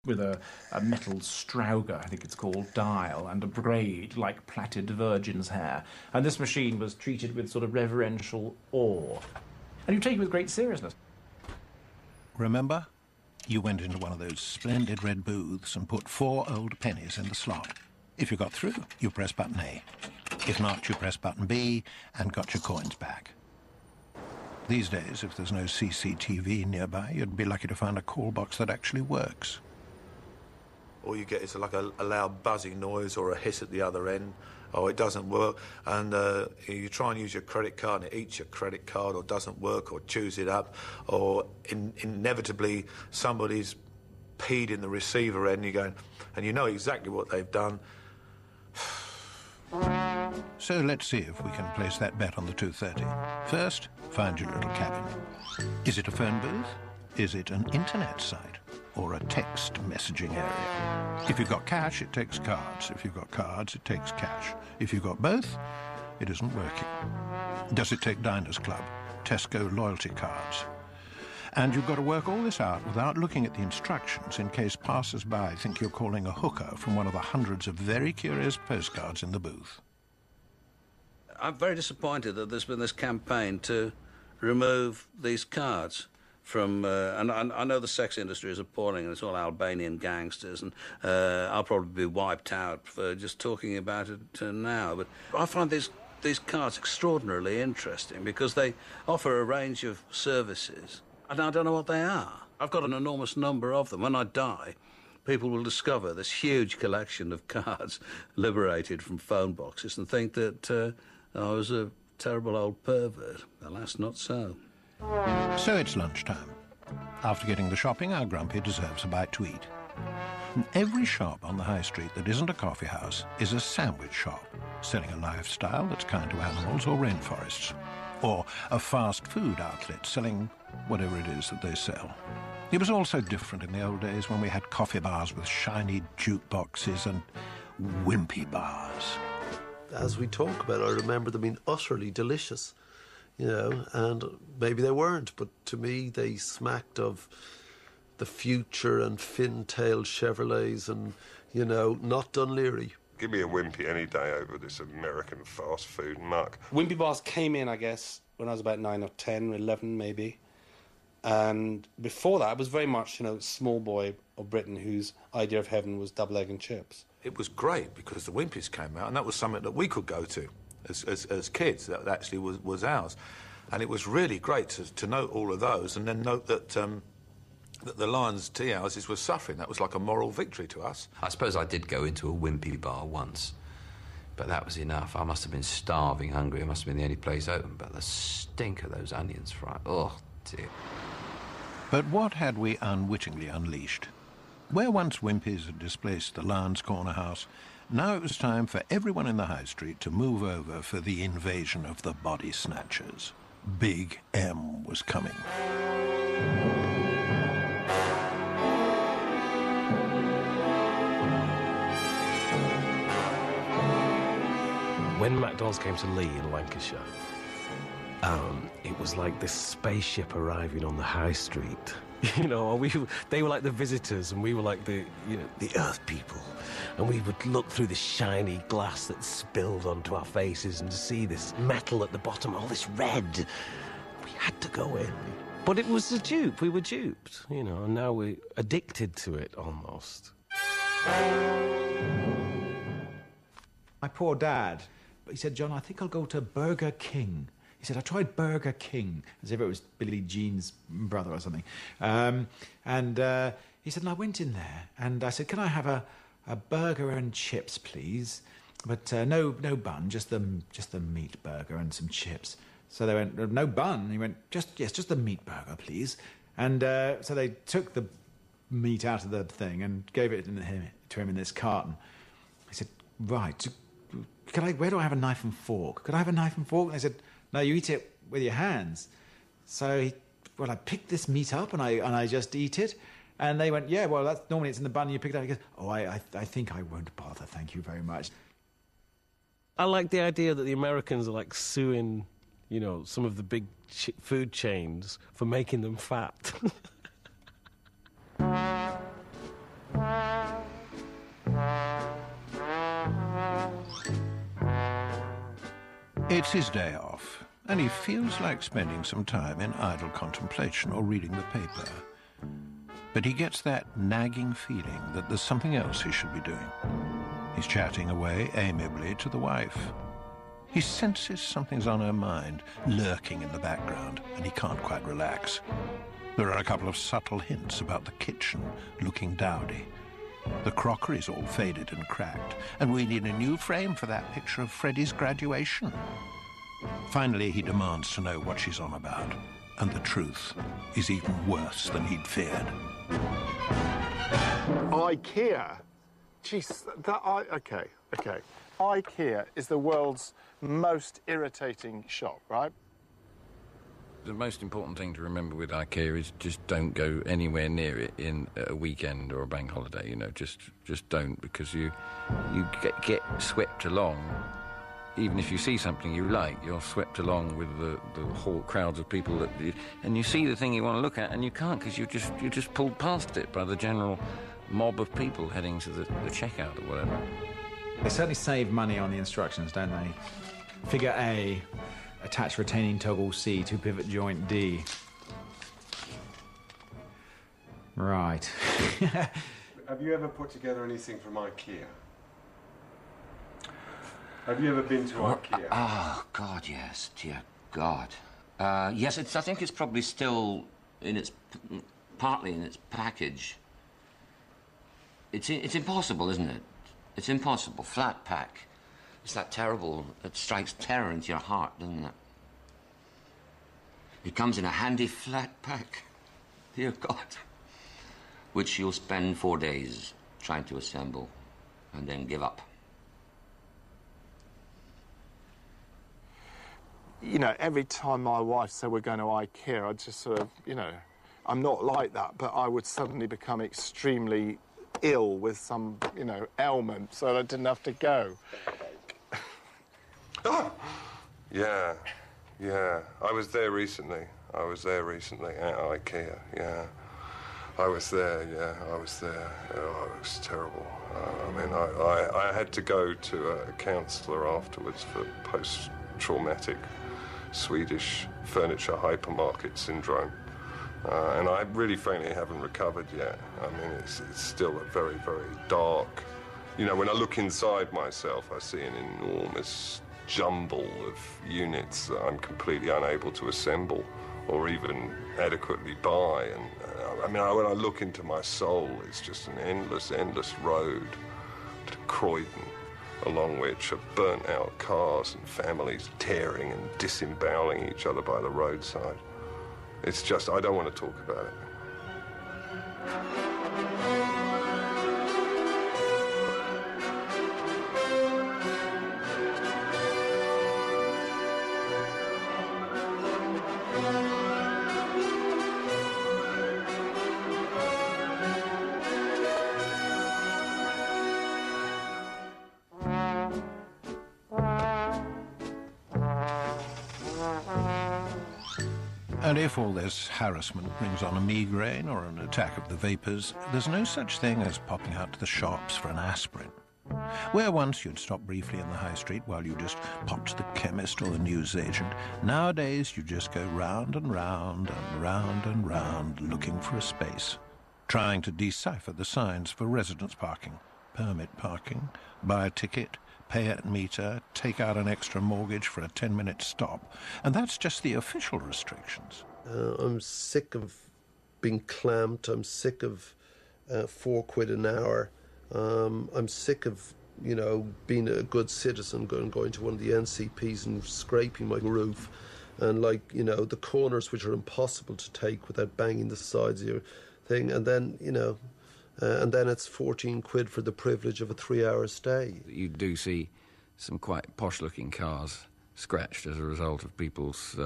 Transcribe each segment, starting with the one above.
with a metal Strauger, I think it's called, dial, and a braid like plaited virgin's hair. And this machine was treated with sort of reverential awe. And you take it with great seriousness. Remember? You went into one of those splendid red booths and put 4 old pennies in the slot. If you got through, you press button A. If not, you press button B and got your coins back. These days, if there's no CCTV nearby, you'd be lucky to find a call box that actually works. All you get is like a loud buzzing noise or a hiss at the other end. Oh, it doesn't work. And you try and use your credit card and it eats your credit card or doesn't work or chews it up. Or inevitably somebody's peed in the receiver end and you're going, and you know exactly what they've done. So let's see if we can place that bet on the 230. First, find your little cabin. Is it a phone booth? Is it an internet site? Or a text messaging area? If you've got cash, it takes cards. If you've got cards, it takes cash. If you've got both, it isn't working. Does it take Diners Club, Tesco loyalty cards? And you've got to work all this out without looking at the instructions in case passers-by think you're calling a hooker from one of the hundreds of very curious postcards in the booth. I'm very disappointed that there's been this campaign to remove these cards from, and I know the sex industry is appalling and it's all Albanian gangsters and I'll probably be wiped out for just talking about it now, but I find these cards extraordinarily interesting because they offer a range of services and I don't know what they are. I've got an enormous number of them. When I die, people will discover this huge collection of cards liberated from phone boxes and think that I was a terrible old pervert. Alas, not so. So it's lunchtime. After getting the shopping, our grumpy deserves a bite to eat. And every shop on the high street that isn't a coffee house is a sandwich shop, selling a lifestyle that's kind to animals or rainforests. Or a fast food outlet selling whatever it is that they sell. It was all so different in the old days when we had coffee bars with shiny jukeboxes and wimpy bars. As we talk about it, I remember them being utterly delicious. You know, and maybe they weren't, but to me they smacked of the future and fin-tailed Chevrolets and, you know, not Dunleary. Give me a Wimpy any day over this American fast food muck. Wimpy bars came in, I guess, when I was about 9 or 10, 11 maybe. And before that, I was very much, you know, small boy of Britain whose idea of heaven was double egg and chips. It was great because the Wimpies came out and that was something that we could go to. As kids, that actually was ours. And it was really great to note all of those and then note that, that the Lions tea houses were suffering. That was like a moral victory to us. I suppose I did go into a Wimpy bar once, but that was enough. I must have been starving hungry. It must have been the only place open, but the stink of those onions fried, oh dear. But what had we unwittingly unleashed? Where once Wimpy's had displaced the Lions Corner House, now it was time for everyone in the high street to move over for the invasion of the body snatchers. Big M was coming. When McDonald's came to Lee in Lancashire, it was like this spaceship arriving on the high street. You know, they were like the visitors and we were like the earth people. And we would look through the shiny glass that spilled onto our faces and see this metal at the bottom, all this red. We had to go in. But it was a dupe, we were duped, you know, and now we're addicted to it almost. My poor dad, he said, John, I think I'll go to Burger King. He said, I tried Burger King, as if it was Billie Jean's brother or something. He said, and I went in there, and I said, can I have a burger and chips, please? But no bun, just the meat burger and some chips. So they went, no bun? He went, just the meat burger, please. And so they took the meat out of the thing and gave it to him in this carton. He said, right, where do I have a knife and fork? Could I have a knife and fork? And they said, no, you eat it with your hands. So I picked this meat up and I just eat it. And they went, yeah, well, normally it's in the bun, you pick it up. He goes, oh, I think I won't bother, thank you very much. I like the idea that the Americans are like suing, you know, some of the big food chains for making them fat. It's his day off, and he feels like spending some time in idle contemplation or reading the paper. But he gets that nagging feeling that there's something else he should be doing. He's chatting away amiably to the wife. He senses something's on her mind, lurking in the background, and he can't quite relax. There are a couple of subtle hints about the kitchen looking dowdy. The crockery's all faded and cracked, and we need a new frame for that picture of Freddie's graduation. Finally, he demands to know what she's on about, and the truth is even worse than he'd feared. IKEA? Jeez, okay. IKEA is the world's most irritating shop, right? The most important thing to remember with IKEA is just don't go anywhere near it in a weekend or a bank holiday. You know, just don't, because you get swept along. Even if you see something you like, you're swept along with the whole crowds of people and you see the thing you want to look at, and you can't because you're just pulled past it by the general mob of people heading to the checkout or whatever. They certainly save money on the instructions, don't they? Figure A, attach retaining toggle C to pivot joint D. Right. Have you ever put together anything from IKEA? Have you ever been to IKEA? Oh, God, yes. Dear God. Yes, I think it's probably still partly in its package. It's impossible, isn't it? It's impossible. Flat pack. It's that terrible, it strikes terror into your heart, doesn't it? It comes in a handy flat pack. Dear God. Which you'll spend 4 days trying to assemble and then give up. You know, every time my wife said we're going to IKEA, I'd just sort of, you know, I'm not like that, but I would suddenly become extremely ill with some, you know, ailment, so I didn't have to go. Oh! Yeah. I was there recently at IKEA, yeah. I was there. Oh, it was terrible. I had to go to a counsellor afterwards for post-traumatic Swedish furniture hypermarket syndrome. And I really, frankly, haven't recovered yet. I mean, it's still a very, very dark... You know, when I look inside myself, I see an enormous jumble of units that I'm completely unable to assemble or even adequately buy. And, when I look into my soul, it's just an endless, endless road to Croydon, along which are burnt-out cars and families tearing and disemboweling each other by the roadside. It's just, I don't want to talk about it. And if all this harassment brings on a migraine or an attack of the vapours, there's no such thing as popping out to the shops for an aspirin. Where once you'd stop briefly in the high street while you just popped to the chemist or the newsagent, nowadays you just go round and round and round and round looking for a space, trying to decipher the signs for residence parking, permit parking, buy a ticket, pay at meter, take out an extra mortgage for a 10-minute stop. And that's just the official restrictions. I'm sick of being clamped. I'm sick of £4 an hour. I'm sick of, you know, being a good citizen, going to one of the NCPs and scraping my roof. And, like, you know, the corners which are impossible to take without banging the sides of your thing. And then, you know... and then it's 14 quid for the privilege of a 3-hour stay. You do see some quite posh-looking cars scratched as a result of people's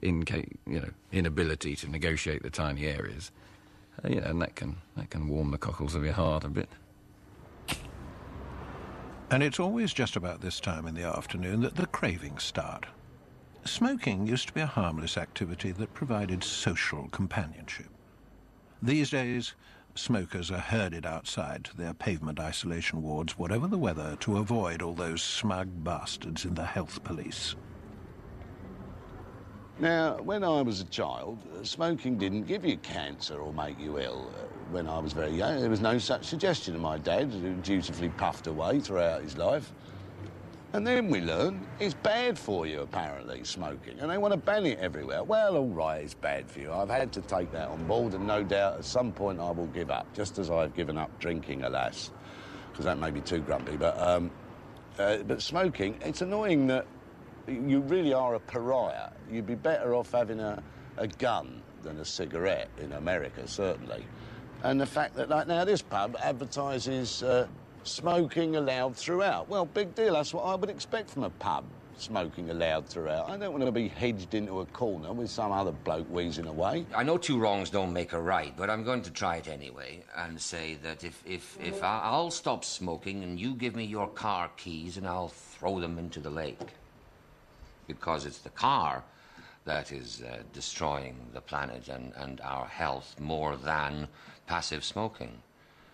inability to negotiate the tiny areas. And that can warm the cockles of your heart a bit. And it's always just about this time in the afternoon that the cravings start. Smoking used to be a harmless activity that provided social companionship. These days, smokers are herded outside to their pavement isolation wards, whatever the weather, to avoid all those smug bastards in the health police. Now, when I was a child, smoking didn't give you cancer or make you ill. When I was very young, there was no such suggestion. And my dad, who dutifully puffed away throughout his life. And then we learned it's bad for you, apparently, smoking, and they want to ban it everywhere. Well, all right, it's bad for you. I've had to take that on board, and no doubt at some point I will give up, just as I've given up drinking, alas, because that may be too grumpy. But smoking, it's annoying that you really are a pariah. You'd be better off having a gun than a cigarette in America, certainly. And the fact that, like now, this pub advertises smoking allowed throughout. Well, big deal. That's what I would expect from a pub, smoking allowed throughout. I don't want to be hedged into a corner with some other bloke wheezing away. I know two wrongs don't make a right, but I'm going to try it anyway and say that if I'll stop smoking and you give me your car keys and I'll throw them into the lake. Because it's the car that is destroying the planet and our health more than passive smoking.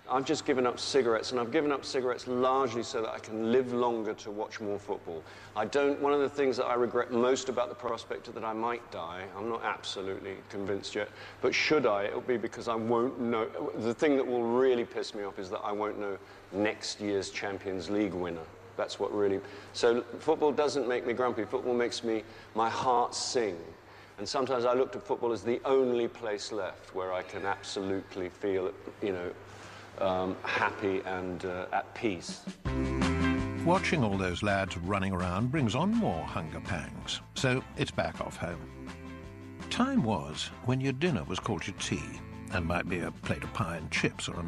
I've just given up cigarettes, and I've given up cigarettes largely so that I can live longer to watch more football. One of the things that I regret most about the prospect that I might die, I'm not absolutely convinced yet, but should I, it'll be because I won't know. The thing that will really piss me off is that I won't know next year's Champions League winner. That's what really... So football doesn't make me grumpy. Football makes my heart sing. And sometimes I look to football as the only place left where I can absolutely feel, you know, happy and at peace. Watching all those lads running around brings on more hunger pangs, so it's back off home. Time was when your dinner was called your tea, and might be a plate of pie and chips or a